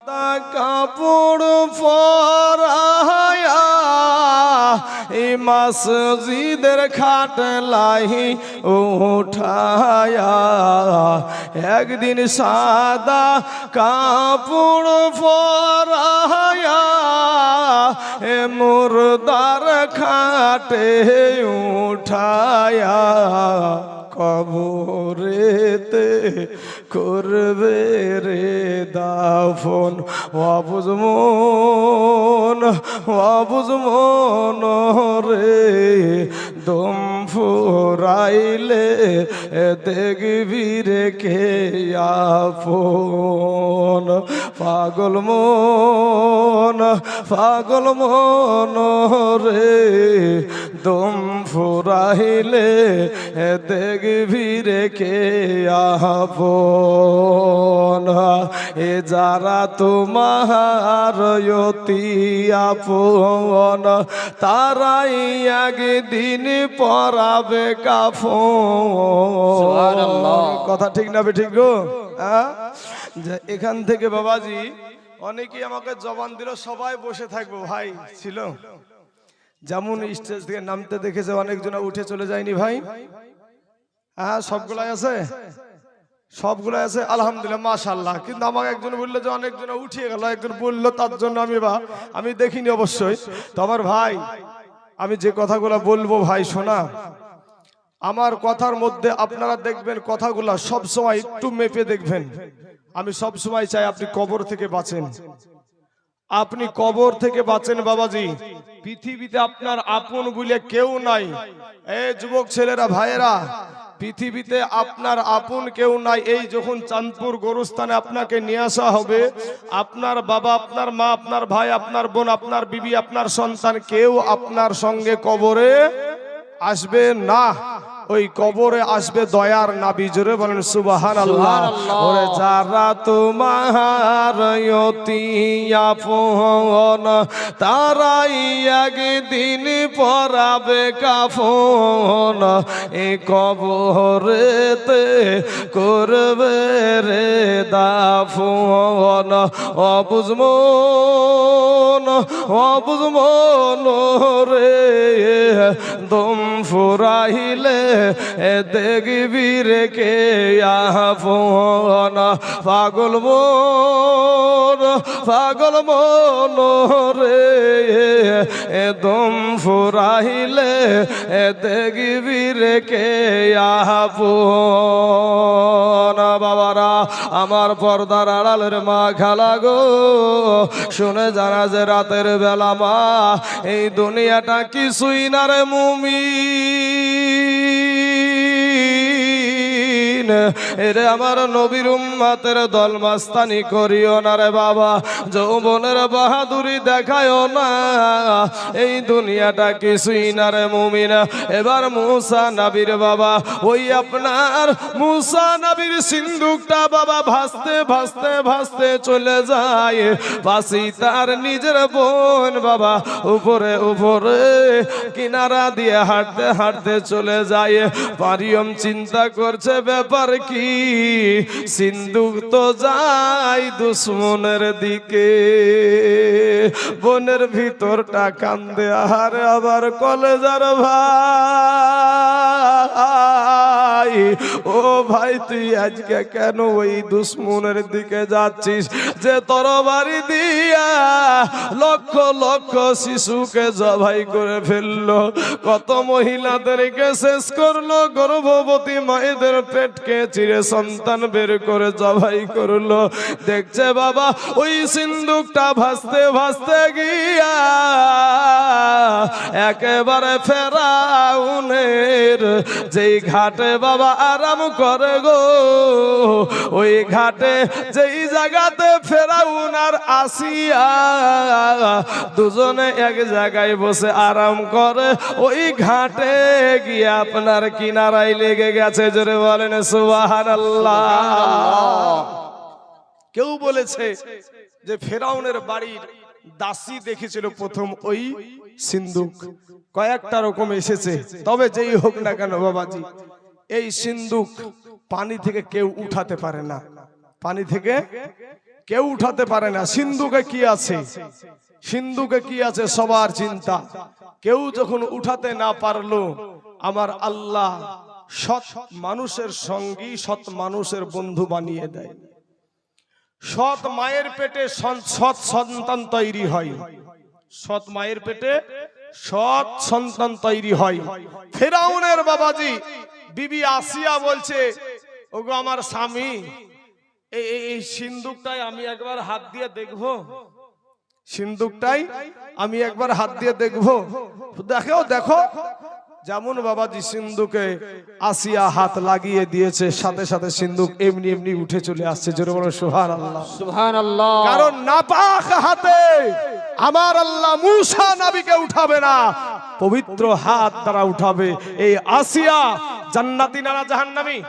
সাদা কাপড় পরায়া এই মসজিদের খাটলাই উঠায়া একদিন সাদা কাপড় পরায়া এ মুর্দার খাটে উঠায়া কবরেতে করবে রে দাফন অবুঝ মন রে দম ফুরাইলে দেখবি রে কে আপন পাগল মন রে দম ফুরাইলে দেখবি রে কে আপন এ যারা তোমার অতি আপন তারাই একদিন পরাবে কাফন। কথা ঠিক না ঠিক গো? এখান থেকে বাবাজি অনেকেই আমাকে জবান দিল সবাই বসে থাকবো ভাই ছিল যেমন স্টেজ থেকে নামতে দেখেছে অনেকজন উঠে চলে যায়নি ভাই। হ্যাঁ সবগুলাই আছে আলহামদুলিল্লাহ মাশাআল্লাহ। কিন্তু আমাকে একজন বললো যে অনেকজন উঠিয়ে গেল, একজন বললো তার জন্য আমি দেখিনি অবশ্যই। তো আমার ভাই আমি যে কথাগুলো বলবো ভাই শোনা, আমার কথার মধ্যে আপনারা দেখবেন কথাগুলা সব সময় একটু মেপে দেখবেন। আমি সব সময় চাই আপনি কবর থেকে বাঁচেন, আপনি কবর থেকে বাঁচেন বাবাজি। পৃথিবীতে আপনার আপন বলে কেউ নাই। এই যুবক ছেলেরা ভাইয়েরা, পৃথিবীতে আপনার আপন কেউ নাই। এই যখন চাঁদপুর গোরস্থানে আপনাকে নিয়ে আসা হবে, আপনার বাবা, আপনার মা, আপনার ভাই, আপনার বোন, আপনার বিবি, আপনার সন্তান কেউ আপনার সঙ্গে কবরে আসবে না। ওই কবরে আসবে দয়ার নবী। জোরে বলেন সুবহানাল্লাহ। ওরে যারা তোমার অতি আপন তারাই একদিন পরাবে কাফন। এই কবরেতে করবে রে দাফন। অবুঝ মন রে দম ফুরাইলে দেখবি রে কে আপন। পাগল মন রে দম ফুরাইলে দেখবি রে কে আপন। বাবারা আমার পর্দার আড়ালের মা খালা গো, শুনে জানা যে রাতের বেলা মা এই দুনিয়াটা কিছুই না রে মুমিন। এরে আমার নবীর উম্মতের দল মাস্তানি করিও না রে বাবা, যৌবনের বাহাদুরি দেখায়ও না। এই দুনিয়াটা কিছুই না রে মুমিন। এবার মুসা নবীর বাবা, ওই আপনার মুসা নবীর সিন্দুকটা বাবা ভাসতে ভাসতে ভাসতে চলে যায়। পাশে তার নিজের বোন বাবা উপরে উপরে কিনারা দিয়ে হাঁটতে হাঁটতে চলে যায়। মারিয়ম চিন্তা করছে ব্যাপার কি, সিন্দুক তো যায় দুশ্মনের দিকে। বোনের ভিতরটা কান্দে আর আবার কলেজার ভাই, ও ভাই তুই আজকে কেন ওই দুশ্মনের দিকে যাচ্ছিস যে তরবারি দিয়া লক্ষ লক্ষ শিশুকে জবাই করে ফেললো, কত মহিলাদেরকে শেষ করলো, গর্ভবতী মায়েদের পেটকে চিরে সন্তান বের করে জবাই করলো। দেখছে বাবা ওই সিন্দুকটা ভাসতে ভাসতে গিয়া একেবারে ফেরাউনের যেই ঘাটে বাবা আরাম করে গো, ওই ঘাটে যেই জায়গাতে ফেরাউন আর আসিয়া দুজনে এক জায়গায় বসে আরাম করে, ওই ঘাটে গিয়ে আপনার কিনারায় লেগে গেছে। জোরে বলেন সুবহানাল্লাহ। কেউ বলেছে যে ফেরাউনের বাড়ির দাসী দেখেছিল প্রথম ওই সিন্দুক, কয়েকটা রকম এসেছে। তবে যেই হোক না কেন বাবাজি, এই সিন্দুক পানি থেকে কেউ উঠাতে পারে না, পানি থেকে কেউ উঠাতে পারে না। সিন্ধুকে কি আছে, সিন্ধুকে কি আছে সবার চিন্তা। কেউ যখন উঠাতে না পারলো, আমার আল্লাহ সৎ মানুষের সঙ্গী, সৎ মানুষের বন্ধু বানিয়ে দেয়। সৎ মায়ের পেটে সৎ সন্তান তৈরি হয়, সৎ মায়ের পেটে সৎ সন্তান তৈরি হয়। ফেরাউনের বাবাজি বিবি আসিয়া বলছে, ওগো আমার স্বামী, এই সিন্দুকটাই আমি একবার হাত দিয়ে দেখবো, সিন্দুকটাই আমি একবার হাত দিয়ে দেখবো। দেখো দেখো, যেমন বাবাজি সিন্ধুকে আসিয়া হাত লাগিয়ে দিয়েছে, সাথে সাথে সিন্ধুক এমনি এমনি উঠে চলে আসছে। জোরে বলো সুবহানাল্লাহ, সুবহানাল্লাহ। কারণ নাপাক হাতে আমার আল্লাহ মূসা নবীকে উঠাবে না, পবিত্র হাত দ্বারা উঠাবে। এই আসিয়া জান্নাতি না জাহান্নামী?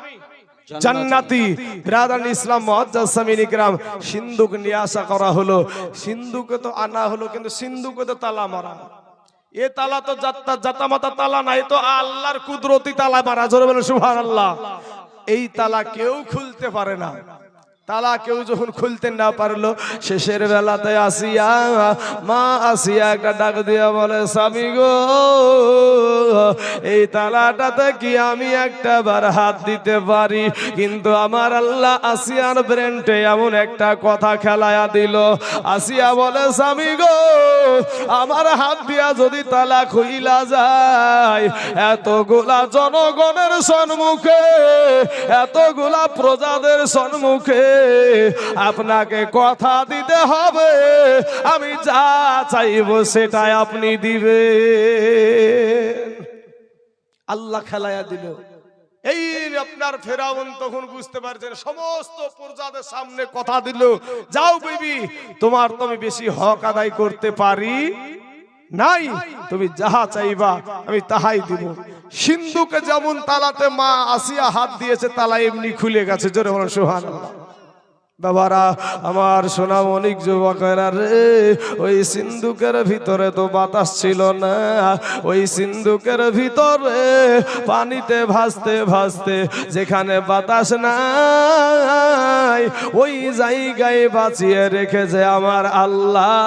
জান্নাতি। ব্রাদার ইসলাম মুআজ্জাজ সামিন ইকরাম, সিন্ধুক নিয়ে আসা করা হলো, সিন্ধুকে তো আনা হলো, কিন্তু সিন্ধুকে তো তালা মারা। এ তালা তো জাতামাতা তালা না, এ তো আল্লাহর কুদরতি তালা মারা। জোরে বলেন সুবহানাল্লাহ। এই তালা কেউ খুলতে পারে না। তালা কেউ যখন খুলতে না পারলো, শেষের বেলাতে আসিয়া মা আসিয়া একটা ডাক দিয়া বলে, স্বামী গো, এই তালাটাতে কি আমি একটা বার হাত দিতে পারি? কিন্তু আমার আল্লাহ আসিয়ার ব্রেনটে এমন একটা কথা খেলায়া দিল। আসিয়া বলে, স্বামী গো, আমার হাত দিয়া যদি তালা খুইলা যায়, এতগুলা জনগণের সম্মুখে, এতগুলা প্রজাদের সম্মুখে আপনাকে কথা দিতে হবে, আমি যা চাইবো সেটাই আপনি দিবে। আল্লাহ খেলায়া দিল। এই আপনার ফেরাউন তখন বুঝতে পারছেন, সমস্ত প্রজাদের সামনে কথা দিল, যাও বিবি, তোমার তো আমি বেশি হক আদায় করতে পারি নাই, তুমি যাহা চাইবা আমি তাহাই দিব। সিন্ধুকে যেমন তালাতে মা আসিয়া হাত দিয়েছে, তালা এমনি খুলে গেছে। জোরে বলেন সুবহানাল্লাহ। বাবারা আমার, সোনা অনেক যুবকেরা রে, ওই সিন্ধুকের ভিতরে তো বাতাস ছিল না, ওই সিন্ধুকের ভিতরে পানিতে ভাসতে ভাসতে যেখানে বাতাস নাই, ওই জায়গায় বাঁচিয়ে রেখেছে আমার আল্লাহ।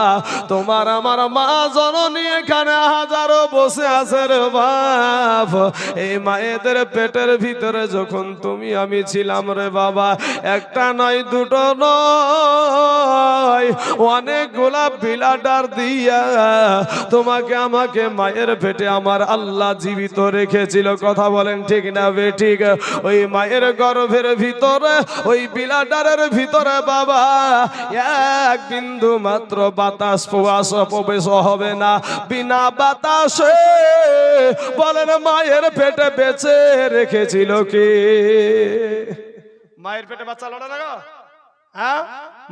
তোমার আমার মা জননী এখানে হাজারো বসে আছে রে বাপ। এই মায়েদের পেটের ভিতরে যখন তুমি আমি ছিলাম রে বাবা, একটা নয় দুটো নয়, অনেকগুলা বিলাডার দিয়া তোমাকে আমাকে মায়ের পেটে আমার আল্লাহ জীবিত রেখেছিল। কথা বলেন ঠিক না বেঠিক? ওই মায়ের গর্ভের ভিতরে, ওই বিলাডারের ভিতরে বাবা এক বিন্দু মাত্র বাতাস প্রবেশ হবে না। বিনা বাতাসে বলেন মায়ের পেটে বেঁচে রেখেছিল কে? মায়ের পেটে বাচ্চা লড়া না, হ্যাঁ,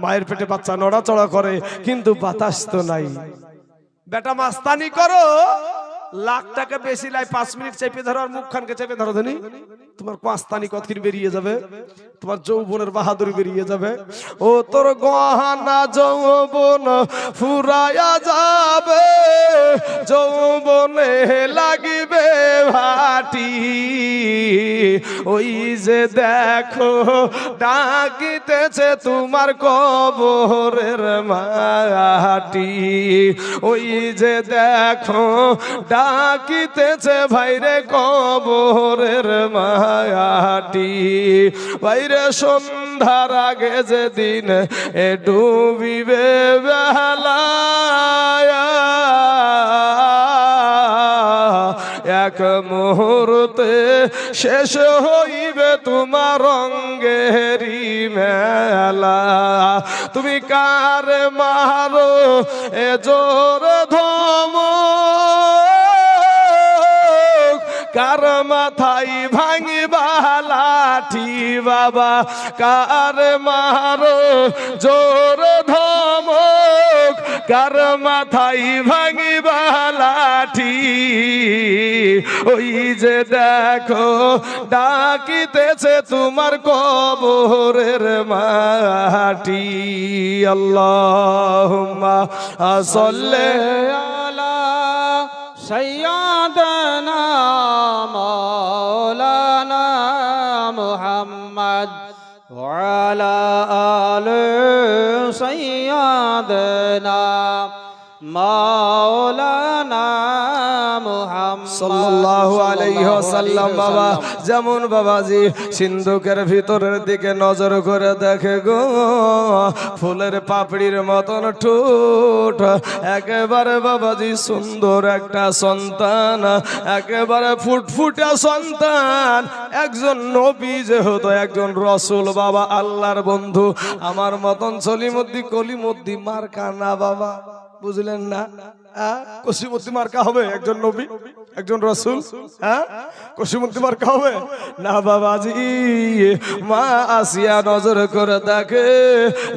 মায়ের পেটে বাচ্চা নড়াচড়া করে, কিন্তু বাতাস তো নাই। বেটা মাস্তানি করো, লাখ টাকা বেশি লাই, 5 মিনিট চেপে ধরো আর মুখখানকে চেপে ধরো, ধনি তোমার পাঁচতানি কতকির বেরিয়ে যাবে, তোমার যৌবনের বাহাদুরি বেরিয়ে যাবে। ও তোর গহনা যৌবন ফুরায়া যাবে, যৌবনে লাগিবে ভাটি, ওই যে দেখো ডাকিতেছে তোমার কবরের মাটি, ওই যে দেখো ডাকিতেছে ভাইরে কবরের মাটি, ভাইরে সন্ধ্যার আগে যেদিন ডুবিবে বেলা, এক মুহূর্তে শেষ হইবে তোমার রঙ্গেরি মেলা। তুমি কার মারো এ জোর ধম, কার মাথায় ভাঙিবা লাঠি বাবা, কার মারো জোর ধমক, কার মাথায় ভাঙিবা লাঠি, ওই যে দেখো ডাকিতেছে তোমার কবরের মাটি। আল্লাহুম্মা সাল্লি আলা সাইয়্যিদানা মাওলানা মুহাম্মদ ওয়া আলা আলি سيدنا مولانا মুহাম্মদ সাল্লাল্লাহু আলাইহি ওয়াসাল্লাম। বাবা যেমন বাবাজি সিন্ধুকের ভিতরের দিকে নজর করে দেখে গো, ফুলের পাপড়ির মতন ঠোঁট, একেবারে বাবাজি সুন্দর একটা সন্তান, একেবারে ফুটফুটা সন্তান, একজন নবী যেহেতু একজন রসুল বাবা, আল্লাহর বন্ধু, আমার মতন সলিমুদ্দি কলিমুদ্দি মার্কা না বাবা, বুঝলেন না? কসিমুদ্দি মার্কা হবে একজন নবী একজন রসুল? কসিমুদ্দি মার্কা হবে না বাবাজি। মা আসিয়া নজর করে দেখে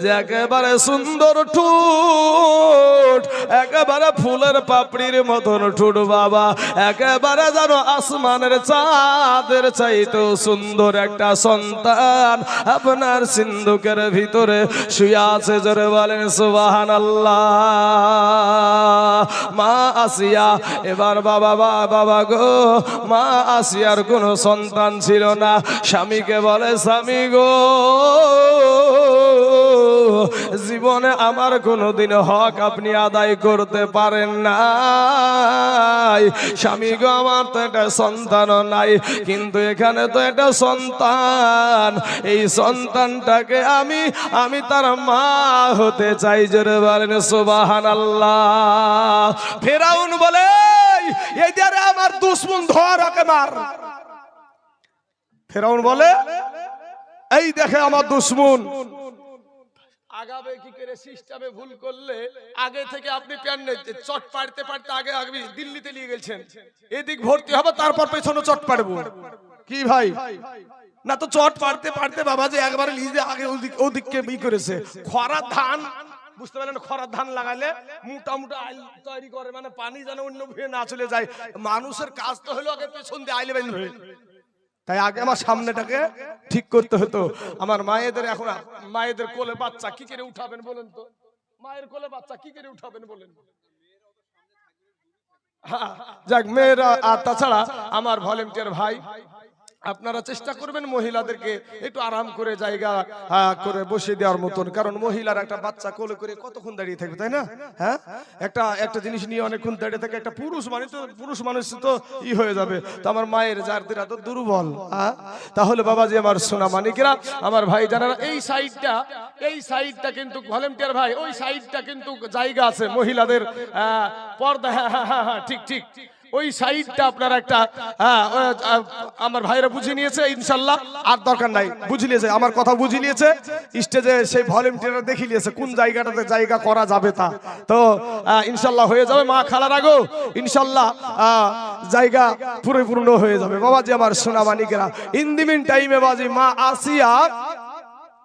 যে একেবারে সুন্দর ঠোঁট, একেবারে ফুলের পাপড়ির মতন ঠোঁট বাবা, একেবারে যেন আসমানের চাঁদের চাইতেও সুন্দর একটা সন্তান আপনার সিন্ধুকের ভিতরে শুয়ে আছে। জোরে বলেন সুবহানাল্লাহ। মা আসিয়া এবার বাবা বাবা গো, মা আসিয়ার কোনো সন্তান ছিল না। স্বামীকে বলে, স্বামী গো, জীবনে আমার কোনোদিন হক আপনি আদায় করতে পারেন নাই। স্বামী গো, আমার তো একটা সন্তানও নাই, কিন্তু এখানে তো একটা সন্তান, এই সন্তানটাকে আমি তার মা হতে চাই। জোরে বলেন সুবহানাল্লাহ। ফেরাউন বলে, এই যারে আমার দুশমন, ধর ওকে মার। ফেরাউন বলে, এই দেখে আমার দুশমন, আগাবে কি করে সিস্টেমে ভুল করলে আগে থেকে আপনি প্যান চট পাড়তে পাড়তে আগে দিল্লিতে নিয়ে গেছেন, এদিক ভর্তি হবে তারপর পেছনে চট পাড়বো কি ভাই? না তো চট পাড়তে পাড়তে বাবা যে একবারে লিজে আগে ওদিককে বি করেছে। খরা ধান, বুঝতে পারলেন? খরা ধান লাগালে মোটা মোটা আইল তৈরি করে, মানে পানি যেন অন্য ভুয়ে না চলে যায়। মানুষের কাজ তো হলো আগে পেছন দিয়ে আইলে বেঁধে, তাই আগে আমার সামনেটাকে ঠিক করতে হতো। আমার মায়েদের এখন মায়েদের কোলে বাচ্চা কি করে উঠাবেন বলেন তো? মায়ের কোলে বাচ্চা কি করে উঠাবেন বলেন? যাক মেয়েরা, আর তাছাড়া আমার ভলেন্টিয়ার ভাই, আপনারা চেষ্টা করবেন মহিলাদেরকে একটু আরাম করে জায়গা করে বসে দেওয়ার মতন, কারণ মহিলার একটা বাচ্চা কোলে করে কতক্ষণ দাঁড়িয়ে থাকবে, তাই না? হ্যাঁ, একটা জিনিস নিয়ে অনেকক্ষণ দাঁড়িয়ে থাকে। একটা পুরুষ মানুষ তো হয়ে যাবে। তো আমার মায়ের জারদিরা তো দুর্বল। তাহলে বাবাজি আমার সোনা মানিকেরা, আমার ভাই জানারা, এই সাইডটা কিন্তু ভলেন্টিয়ার ভাই, ওই সাইডটা কিন্তু জায়গা আছে মহিলাদের পর্দা। হ্যাঁ ঠিক ওই সাইডটা আপনার একটা আমার ভাইরা বুঝে নিয়েছে ইনশাল্লাহ, আর দরকার নাই, বুঝে নিয়েছে আমার কথা, বুঝে নিয়েছে। স্টেজে সেই ভলেন্টিয়ার দেখিয়ে নিয়েছে কোন জায়গাটাতে জায়গা করা যাবে, তা তো ইনশাল্লাহ হয়ে যাবে। মা খালার আগেও ইনশাল্লাহ জায়গা পরিপূর্ণ হয়ে যাবে বাবাজি আমার সোনা মানিকেরা। ইন দি মিন টাইমে বাজি মা আসিয়া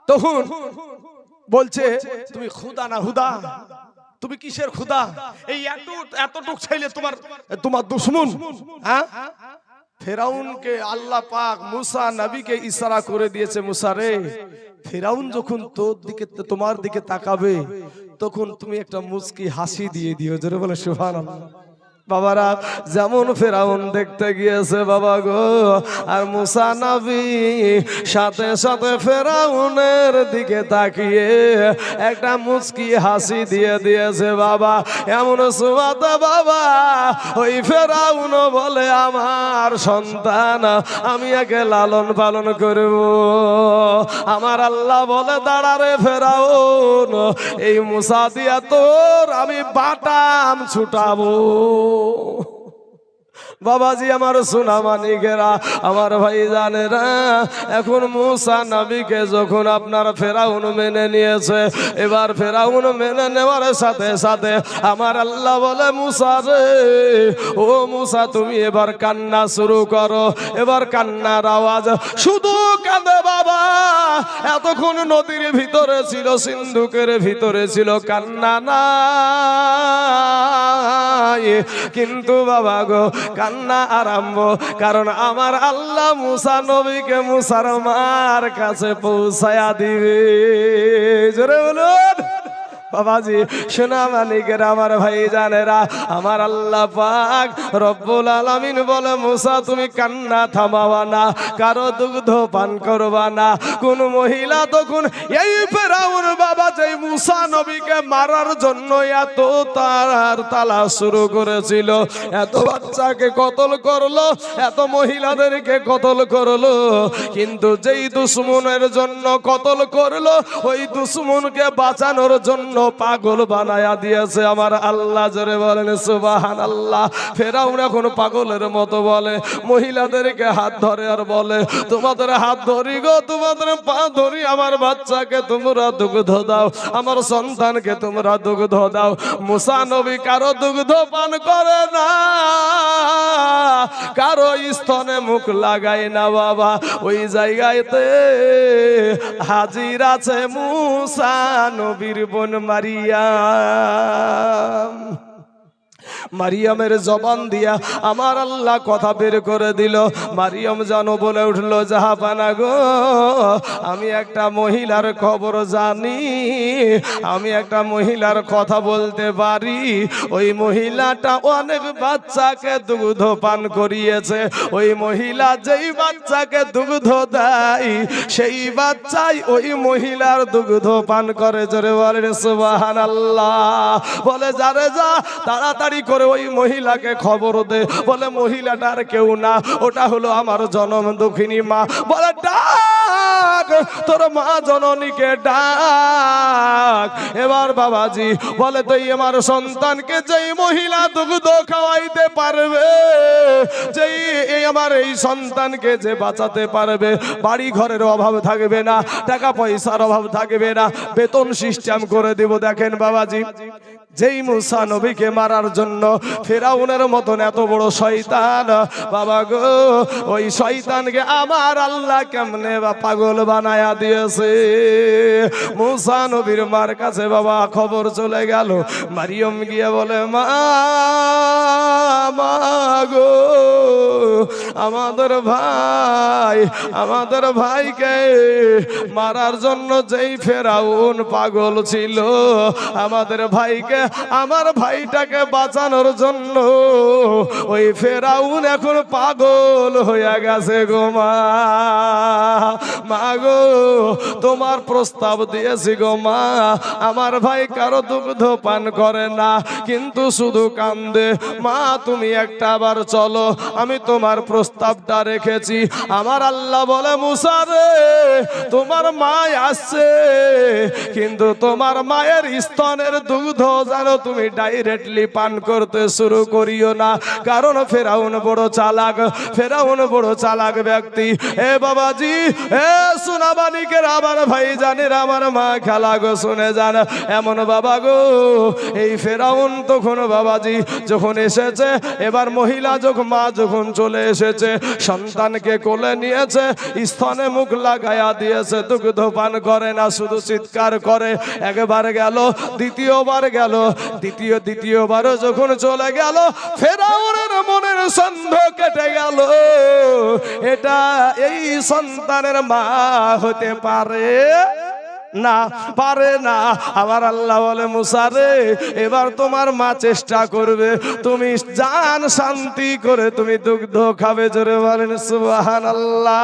তখন বলছে, তুমি খুদা না হুদা? তুমি কিসের খুদা? এই এতটুক ছেলে তোমার দুশমন? হ্যাঁ, ফেরাউনকে আল্লাহ পাক মুসা নবীকে ইশারা করে দিয়েছে, মুসা রে, ফেরাউন যখন তোমার দিকে তাকাবে তখন তুমি একটা মুস্কি হাসি দিয়ে দিও। জোরে বলে সুবহানাল্লাহ। বাবারা যেমন ফেরাউন দেখতে গিয়েছে বাবা গো, আর মুসা নবী সাথে সাথে ফেরাউনের দিকে তাকিয়ে একটা মুস্কি হাসি দিয়ে দিয়েছে বাবা। এমন সুবাদে বাবা ওই ফেরাউন বলে, আমার সন্তান, আমি একে লালন পালন করব। আমার আল্লাহ বলে, দাঁড়া রে ফেরাউন, এই মুসা দিয়া তোর আমি বাটাম ছুটাবো। বাবাজি আমার সোনা মানিকেরা, আমার ভাই জানেরা, এখন মুসা নবীকে যখন আপনার ফেরাউন মেনে নিয়েছে, এবার ফেরাউন মেনে নেওয়ার সাথে সাথে আমার আল্লাহ বলে, মুসা রে, ও মুসা, তুমি এবার কান্না শুরু করো। এবার কান্নার আওয়াজ, শুধু কাঁদে বাবা। এতক্ষণ নদীর ভিতরে ছিল, সিন্ধুকের ভিতরে ছিল, কান্না না, কিন্তু বাবা গো কান্না আরম্ভ, কারণ আমার আল্লাহ মুসা নবীকে মুসার মার কাছে পৌঁছায়া দিবে। জোরে বলুন বাবাজি সোনা মানিকের আমার ভাই জানেরা, আমার আল্লাহ পাক রব্বুল আলামিন বলে মুসা তুমি কান্না থামাবা না, কারো দুগ্ধ পান করবা না। কোন মহিলা তখন এই ফেরাউন বাবা যেই মুসা নবীকে মারার জন্য এত তালা শুরু করেছিল, এত বাচ্চাকে কতল করলো, এত মহিলাদেরকে কতল করলো, কিন্তু যেই দুশ্মনের জন্য কতল করলো ওই দুশ্মনকে বাঁচানোর জন্য পাগল বানায়া দিয়েছে আমার আল্লাহ। জোরে বলেন সুবহানাল্লাহ। ফেরাউন এখন পাগলের মতো বলে, মহিলাদেরকে হাত ধরে আর বলে তোমাদের হাত ধরি গো, তোমাদের পা ধরি, আমার বাচ্চাকে তোমরা দুগ্ধ দাও, আমার সন্তানকে তোমরা দুগ্ধ দাও। মুসা নবী কারো দুগ্ধ পান করে না, কারো স্তনে মুখ লাগায় না বাবা। ওই জায়গাতে হাজির আছে মুসা নবীর বোন মারিয়াম। মারিয়ামের জবান দিয়া আমার আল্লাহ কথা বের করে দিল। মারিয়াম জানো বলে উঠলো জাহাপানা গো, আমি একটা মহিলার খবর জানি, আমি একটা মহিলার কথা বলতে পারি। ওই মহিলাটা অনেক বাচ্চাকে দুগ্ধ পান করিয়েছে। ওই মহিলা যেই বাচ্চাকে দুগ্ধ দেয় সেই বাচ্চাই ওই মহিলার দুগ্ধ পান করে। জোরে বলেন সুবহানাল্লাহ। বলে যারে যা তাড়াতাড়ি করে ওই মহিলাকে খবর দে। বলে মহিলাটার কেউ না, ওটা হলো আমার জনম দুঃখিনী মা। বলে ডাক তোর মা জননীকে ডাক। এবার বাবাজি বলে তুই আমার সন্তানকে যেই মহিলা দুগ্ধ খাওয়াইতে পারবে, যেই আমার এই সন্তানকে যে বাঁচাতে পারবে, বাড়ি ঘরের অভাব থাকবে না, টাকা পয়সার অভাব থাকবে না, বেতন সিস্টেম করে দেব। দেখেন বাবাজি, যেই মুসা নবীকে মারার জন্য ফেরাউনের মতন এত বড় শয়তান বাবা গো, ওই শয়তানকে আমার আল্লাহ কেমনে বা পাগল বানায়া দিয়েছে। মুসা নবীর মার কাছে বাবা খবর চলে গেল। মারিয়ম গিয়ে বলে মা গো, আমাদের ভাইকে মারার জন্য যেই ফেরাউন পাগল ছিল, আমাদের ভাইকে, আমার ভাইটাকে বাঁচানোর জন্য ওই ফেরাউন এখন পাগল হয়ে গেছে গো মা গো, তোমার প্রস্তাব দিয়েছি গো মা, আমার ভাই কারো দুগ্ধ পান করে না, কিন্তু শুধু কান্দে। মা তুমি একটা আবার চলো, আমি তোমার প্রস্তাবটা রেখেছি। আমার আল্লাহ বলে মুসা রে, তোমার মা আসছে, কিন্তু তোমার মায়ের স্তনের দুগ্ধ জানো তুমি ডাইরেক্টলি পান করতে শুরু করিও না, কারণ ফেরাউন বড় চালাক, ফেরাউন বড় চালাক ব্যক্তি। এ বাবাজি, এ সোনাবানিকের আমার ভাই জানের আমার মা খেলা গো শুনে যান। এমন বাবা গো, এই ফেরাউন তখন বাবাজি যখন এসেছে, এবার মহিলা যখন মা যখন চলে এসেছে, সন্তানকে কোলে নিয়েছে, স্তনে মুখ লাগায়া দিয়েছে, দুগ্ধ পান করে না, শুধু চিৎকার করে। একবার গেল, দ্বিতীয়বার গেল, দ্বিতীয়বারও যখন চলে গেল, ফেরাউনের মনের সন্দেহ কেটে গেল, এটা এই সন্তানের মা হতে পারে না, পারে না। আমার আল্লাহ বলে মুসা রে, এবার তোমার মা চেষ্টা করবে, তুমি জান শান্তি করে তুমি দুগ্ধ খাবে। জোরে বলেন সুবহানাল্লাহ।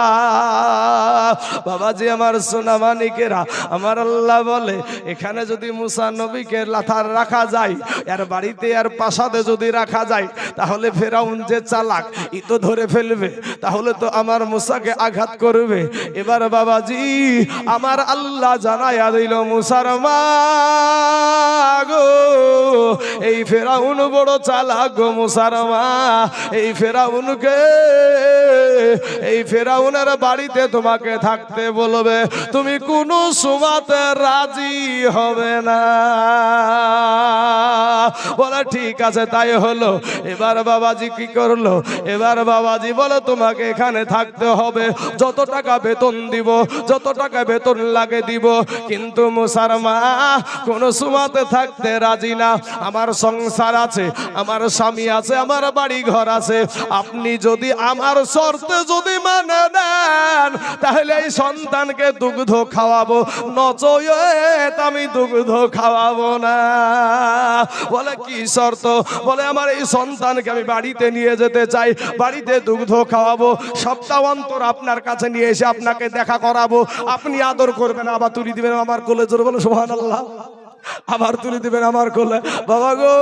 বাবাজি আমার সোনা মানিকেরা, আমার আল্লাহ বলে এখানে যদি মুসা নবীকে লাথার রাখা যায়, এর বাড়িতে আর প্রাসাদে যদি রাখা যায়, তাহলে ফেরাউন যে চালাক, ই তো ধরে ফেলবে, তাহলে তো আমার মুসাকে আঘাত করবে। এবার বাবাজি আমার আল্লাহ জানায়া দিল মুসার মা গো, এই ফেরাউন বড় চালাক গো মুসার মা, এই ফেরাউনকে, এই ফেরাউনের বাড়িতে তোমাকে থাকতে বলবে, তুমি কোনো সুমাতে রাজি হবে না। বলে ঠিক আছে তাই হলো। এবার বাবাজি কি করলো, এবার বাবাজি বলে তোমাকে এখানে থাকতে হবে, যত টাকা বেতন দিব, যত টাকা বেতন লাগে দিব, কিন্তু মুসার মা কোনো সুমাতে থাকতে রাজি না। আমার সংসার আছে, আমার স্বামী আছে, আমার বাড়ি ঘর আছে, আপনি যদি আমার শর্তে যদি মানে নেন তাহলে এই সন্তানকে দুগ্ধ খাওয়াবো, নচয়েত আমি দুগ্ধ খাওয়াবো না। বলে কি শর্ত? বলে আমার এই সন্তানকে আমি বাড়িতে নিয়ে যেতে চাই, বাড়িতে দুগ্ধ খাওয়াবো, সপ্তাহ অন্তর আপনার কাছে নিয়ে এসে আপনাকে দেখা করাবো, আপনি আদর করবেন, আবার তুলি দিবেন আমার কোলে। জোরে বলো সুবহানাল্লাহ। আবার তুলে দিবেন আমার কোলে। বাবা গো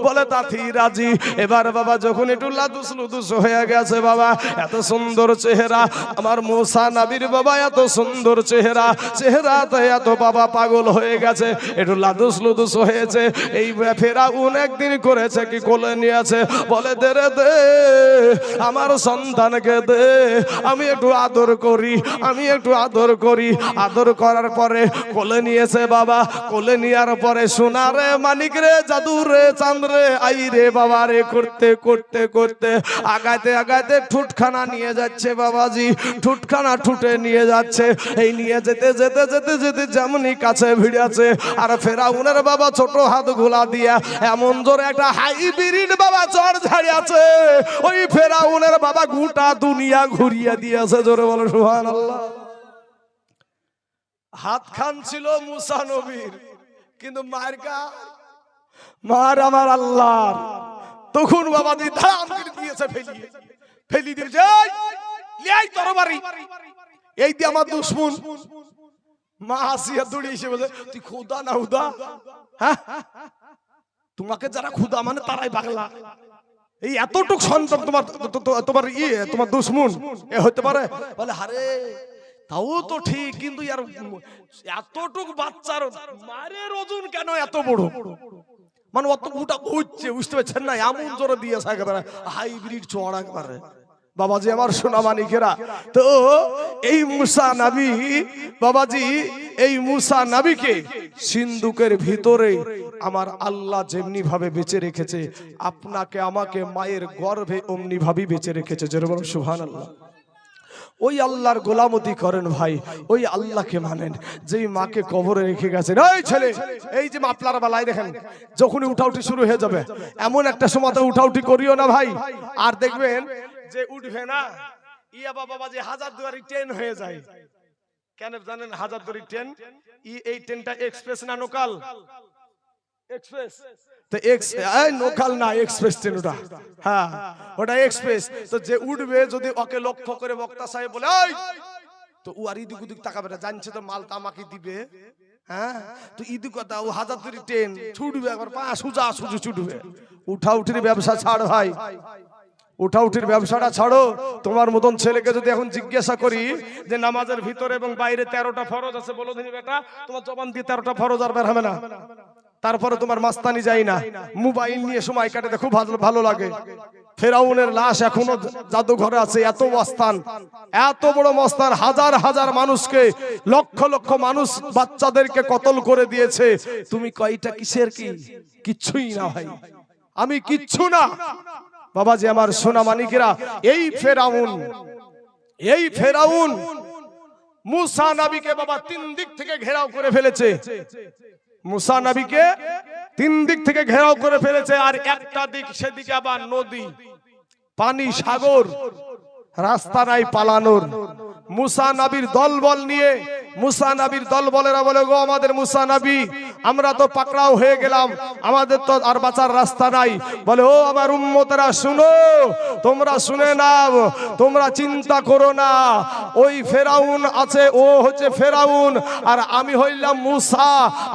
বলে তাথি রাজি। এবার বাবা যখন একটু লাদুস লুদুস হয়ে গেছে, বাবা এত সুন্দর চেহারা আমার মুসা নবীর, বাবা এত সুন্দর চেহারা, চেহারাতে এত বাবা পাগল হয়ে গেছে, একটু লাদুস লুদুস হয়েছে। এই ফেরাউন একদিন করেছে কি, কোলে নিয়েছে, বলে দে রে দে আমার সন্তানকে দে, আমি একটু আদর করি, আমি একটু আদর করি। আদর করার পরে কোলে নিয়েছে বাবা, কোলে নেওয়ার পরে সোনা রে মানিক রে জাদু রে চাঁদ রে আই রে বাবা রে করতে করতে করতে আগাইতে আগাইতে ঠুটখানা নিয়ে যাচ্ছে বাবাজি, ঠুটখানা ঠুটে নিয়ে যাচ্ছে। এই নিয়ে যেতে যেতে যেতে যেতে যেমনই কাছে ভিড়েছে, আর ফেরাউনের বাবা ছোট হাত গোলা দিয়া এমন জোরে একটা হাইব্রিড বাবা চড় ঝাড়িয়াছে, ওই ফেরাউনের বাবা গোটা দুনিয়া ঘুরিয়ে দিয়েছে। জোরে বলো সুবহানাল্লাহ। হাত খান ছিল মুসা নবীর, কিন্তু মায়ের মার আমার আল্লাহর। তখন বাবা ধাম দিয়েছে, ফেলিয়ে ফেলি দিয়েছে, এই তরবারি, এই দিয়ে আমার দুশ্মন। মা হাসিয়া দৌড়িয়েছে, বলে তুই খুদা না হুদা? হ্যাঁ, তোমাকে যারা খুদা মানে তারাই পাগলা। এই এতটুক সন্তান তোমার তোমার তোমার দুশ্মন এ হতে পারে? বলে হারে তাও তো ঠিক, কিন্তু ইয়ার এতটুক বাচ্চার মায়ের ওজন কেন এত বড়? মানে অত উটা হচ্ছে, বুঝতে পারছেন না? এমন জোরে দিয়েছে একেবারে হাইব্রিড চড় একবারে। বাবাজি আমার সোনা মানিকেরা, তো এই মুসা নবী বাবাজি, এই মুসা নবীকে সিন্ধুকের ভিতরে আমার আল্লাহ যেমনি ভাবে বেঁচে রেখেছে, আপনাকে আমাকে মায়ের গর্ভে অমনি ভাবেই বেঁচে রেখেছে। জোরে বলুন সুবহানাল্লাহ। ওই আল্লাহর গোলামতি করেন ভাই, ওই আল্লাহকে মানেন, যেই মাকে কবরে রেখে গেছেন। এই ছেলে, এই যে মাপলার বেলায় দেখেন যখনই উঠাউঠি শুরু হয়ে যাবে, এমন একটা সময়তে উঠাউঠি করিও না ভাই। আর দেখবেন যে উঠবে না, ইয়া বাবা যে হাজারদুয়ারি ট্রেন হয়ে যায়। কেন জানেন হাজারদুয়ারি ট্রেন? এই ট্রেনটা এক্সপ্রেস না লোকাল? এক্সপ্রেস। তো লোকাল না, এক্সপ্রেস ট্রেন ওটা। হ্যাঁ ওটা এক্সপ্রেস। তো যে উঠবে যদি ওকে লক্ষ্য করে বক্তা সাহেব বলে তো ও আর ইদিক উদিক তাকাবে না, জানছে তো মালটা আমাকে দিবে। হ্যাঁ, তো ইদি কথা ও হাজারদুয়ারি ট্রেন ছুটবে, একবার পা সুজা সুজু ছুটবে। উঠাউঠির ব্যবসা ছাড় ভাই, উঠাউঠির ব্যবসাটা ছাড়ো। তোমার মতন ছেলেকে যদি এখন জিজ্ঞাসা করি যে নামাজের ভিতরে এবং বাইরে 13টা ফরজ আছে, বলো দিনি বেটা, তোমার জবান দিয়ে 13টা ফরজ আর বের হবে না। তারপরে তোমার মাস্তানি যায় না, মোবাইল নিয়ে সময় কাটাতে খুব ভালো লাগে। ফেরাউনের লাশ এখনো জাদুঘরে আছে। এত মস্তান, এত বড় মস্তান, হাজার হাজার মানুষকে, লক্ষ লক্ষ মানুষ বাচ্চাদেরকে কতল করে দিয়েছে। তুমি কয়টা কিসের কি? কিচ্ছুই না ভাই, আমি কিচ্ছু না। বাবাজি আমার সোনা মানিকেরা, এই ফেরাউন মুসা নবীকে বাবা 3 দিক থেকে ঘেরাও করে ফেলেছে। মুসা নবীকে 3 দিক থেকে ঘেরাও করে ফেলেছে, আর একটা দিক সেদিকে আবার নদী, পানি, সাগর, রাস্তা নাই পালানোর। মুসা নবীর দলবল নিয়ে, মুসা নবীর দলবলেরা বলে গো আমাদের মুসা নবী, আমরা তো পাকড়াও হয়ে গেলাম, আমাদের তো আর বাঁচার রাস্তা নাই। বলে ও আমার উম্মতেরা শুনো, তোমরা শুনে নাও, তোমরা চিন্তা করো না। ওই ফেরাউন আছে, ও হচ্ছে ফেরাউন, আর আমি হইলাম মুসা।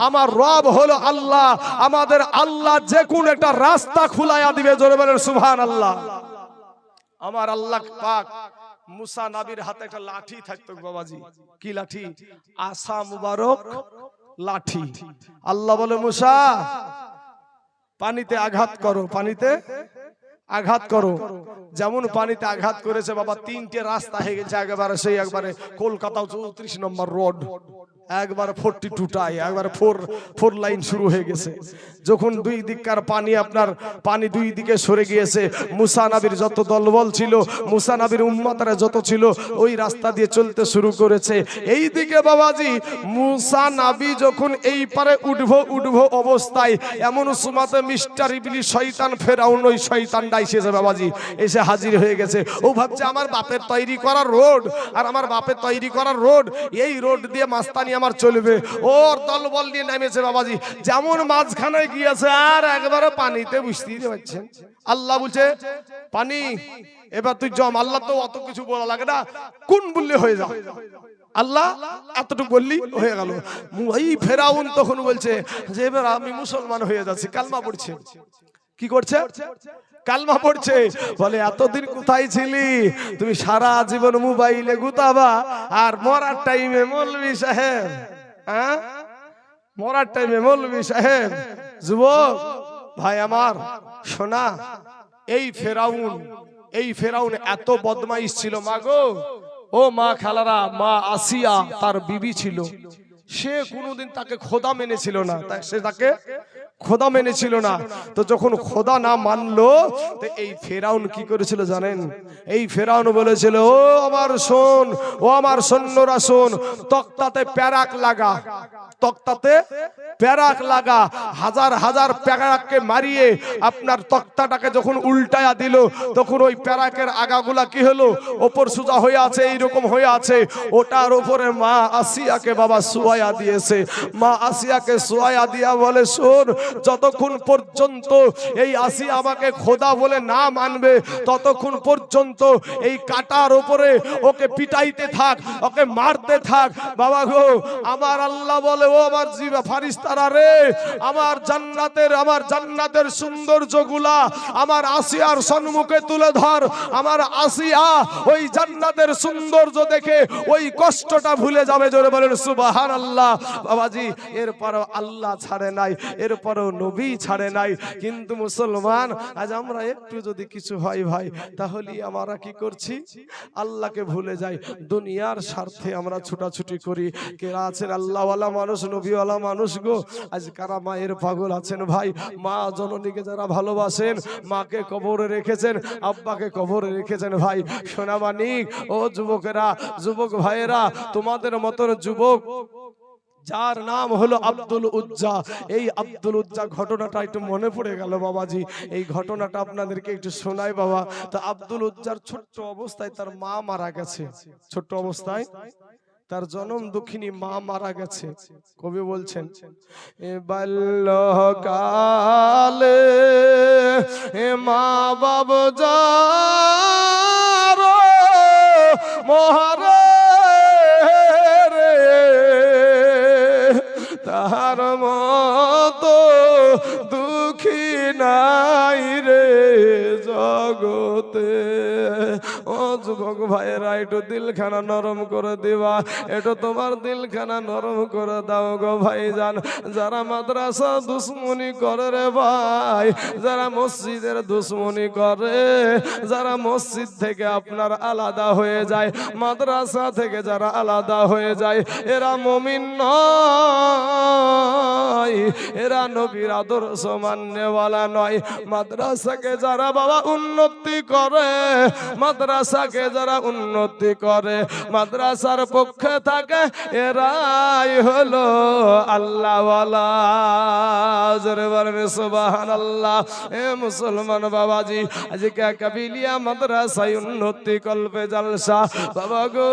আমার রব হলো আল্লাহ, আমাদের আল্লাহ যে কোন একটা রাস্তা খুলাইয়া দিবে। জোরে বলেন সুবহানাল্লাহ। আমার আল্লাহ পাক মুসা নবীর হাতে একটা লাঠি থাকতো বাবাজি। কি লাঠি? আসা মুবারক লাঠি। আল্লাহ বলে মুসা পানিতে আঘাত করো, পানিতে আঘাত করো। যেমন পানিতে আঘাত করেছে বাবা, 3টে রাস্তা হয়ে গেছে একেবারে, সেই একবারে কলকাতা 34 নম্বর রোড, একবার 42টায় একবার ফোর লাইন শুরু হয়ে গেছে। যখন দুই দিককার পানি আপনার পানি দুই দিকে সরে গিয়েছে, মুসা নবীর যত দলবল ছিল, মুসা নবীর উম্মতরা যত ছিল, ওই রাস্তা দিয়ে চলতে শুরু করেছে। এই দিকে বাবাজি মুসা নবী যখন এই পারে উঠবো অবস্থায় এমন সুমাতে মিস্টার ইবলিস শয়তান ফেরাউন, ওই শয়তানটা এসেছে বাবাজি, এসে হাজির হয়ে গেছে। ও ভাবছে আমার বাপের তৈরি করা রোড, আর আমার বাপের তৈরি করা রোড, এই রোড দিয়ে মাস্তানি আমার চলবে। ওর দলবল নিয়ে নেমেছে বাবাজি, যেমন মাঝখানে গিয়েছে আর একবারে পানিতে, বুঝতেই পারছেন। আল্লাহ বলছে পানি এবার তুই জম। আল্লাহ তো অত কিছু বলা লাগে না, কোন বললে হয়ে যাও, আল্লাহ এতটুকু বললি হয়ে গেল। এই ফেরাউন তখন বলছে যে এবার আমি মুসলমান হয়ে যাচ্ছি, কালমা পড়ছে। কি করছে? কালমা পড়ছে। বলে এতদিন কোথায় ছিলি তুমি? সারা জীবন মোবাইলে গুতাবা, আর মরার টাইমে মৌলভী সাহেব, হ্যাঁ মরার টাইমে মৌলভী সাহেব। যুবক ভাই আমার শোনা, এই ফেরাউন এত বদমাইশ ছিল। মা গো, ও মা খালারা, মা আসিয়া তার বিবি ছিল, সে কোনোদিন তাকে খোদা মেনেছিল না, সে তাকে খোদা মেনেছিল না। তো যখন খোদা না মানলো, তো এই ফেরাউন কি করেছিল জানেন? এই ফেরাউন বলেছিল, ও আমার শোন, ও আমার সৈন্যরা শোন, তক্তাতে প্যারাক লাগা, তক্তাতে প্যারাক লাগা। হাজার হাজার প্যারাককে মারিয়ে আপনার তক্তাটাকে যখন উল্টায়া দিল, তখন ওই প্যারাকের আগাগুলা কি হলো? ওপর সোজা হয়ে আছে, এইরকম হয়ে আছে। ওটার উপরে মা আসিয়াকে বাবা শুয়ায়া দিয়েছে। মা আসিয়াকে শুয়ায়া দিয়া বলে, শোন, যতক্ষণ পর্যন্ত এই আসিয়া আমাকে খোদা বলে না মানবে, ততক্ষণ পর্যন্ত এই কাটার উপরে ওকে পিটাইতে থাক, ওকে মারতে থাক। বাবা গো, আমার আল্লাহ বলে, ও আমার জিবা ফারিস্তারা রে, আমার জান্নাতের সৌন্দর্যগুলা আমার আসিয়ার সম্মুখে তুলে ধর। আমার আসিয়া ওই জান্নাতের সৌন্দর্য দেখে ওই কষ্টটা ভুলে যাবে। জোরে বলেন সুবহানাল্লাহ। বাবাজি, এরপরও আল্লাহ ছাড়ে নাই, এরপরও নবী ছাড়ে নাই। কিন্তু মুসলমান, আজ আমরা একটু যদি কিছু হয় ভাই, তাহলে আমরা কি করছি? আল্লাহকে ভুলে যাই, দুনিয়ার স্বার্থে আমরা ছুটাছুটি করি। কেরা আছেন আল্লাহওয়ালা মানুষ, নবীওয়ালা মানুষ গো? আজ কারা মায়ের পাগল আছেন ভাই? মা জননীকে যারা ভালোবাসেন, মাকে কবরে রেখেছেন, আব্বাকে কবরে রেখেছেন ভাই। সোনা মানিক, ও যুবকেরা, যুবক ভাইয়েরা, তোমাদের মতন যুবক যার নাম হলো আব্দুল উজ্জা, এই আব্দুল উজ্জা ঘটনাটা একটু মনে পড়ে গেল বাবাজি। এই ঘটনাটা আপনাদেরকে একটু শোনাই বাবা। তো আব্দুল উজ্জার ছোট্ট অবস্থায় তার মা মারা গেছে, ছোট্ট অবস্থায় তার জনম দুঃখিনী মা মারা গেছে। কবি বলছেন, এ বাল্যকালে এ মা বাব যার মহারে রে, তার মতো দুঃখী নাই রে জগতে। ও যুবক ভাইয়েরা, একটু দিলখানা নরম করে দিবা, একটু তোমার দিলখানা নরম করে দাও গো ভাইজান। যারা মাদ্রাসা দুশ্মনী করে রে ভাই, যারা মসজিদের দুশ্মনী করে, যারা মসজিদ থেকে আপনার আলাদা হয়ে যায়, মাদ্রাসা থেকে যারা আলাদা হয়ে যায়, এরা মুমিন নয়, এরা নবীর আদর্শ মাননেওয়ালা নয়। মাদ্রাসাকে যারা বাবা উন্নতি করে, মাদ্রাসাকে যারা উন্নতি করে, মাদ্রাসার পক্ষে থাকে, এরাই হলো আল্লাহওয়ালা। জোরে বলেন সুবহানাল্লাহ। এ মুসলমান বাবাজি, আজকে কাবিলিয়া মাদ্রাসায় উন্নতি কল্পে জালসা। বাবা গো,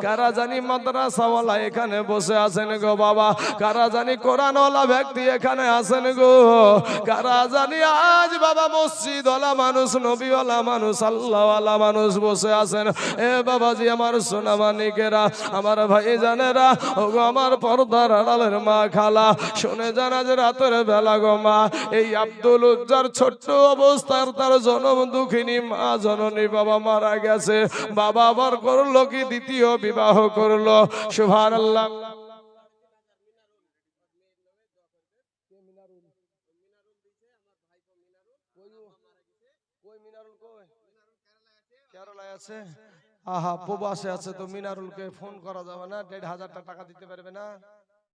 কারা জানি মাদ্রাসাওয়ালা এখানে বসে আছেন গো বাবা, কারা জানি কোরআনওয়ালা ব্যক্তি এখানে আছেন গো, কারা জানি আজ বাবা মসজিদওয়ালা মানুষ, নবীওয়ালা মানুষ, আল্লাহওয়ালা মানুষ বসে আছেন। এ বাবাজি, আমার সোনা মানিকেরা, আমার ভাই জানেরা, ও গো আমার পর্দার আড়ালের মা খালা, শুনে জানা যে রাতের বেলা গো মা, এই আব্দুল উজ্জার ছোট্ট অবস্থার তার জনম দুঃখিনী মা জননী বাবা মারা গেছে। বাবা আবার করলো কি? দ্বিতীয় বিবাহ করলো। সুবহানাল্লাহ। কেরালায় আছে। আহা প্রবাসে আছে তো মিনারুলকে ফোন করা যাবে না? 1,500 টাকা দিতে পারবে না?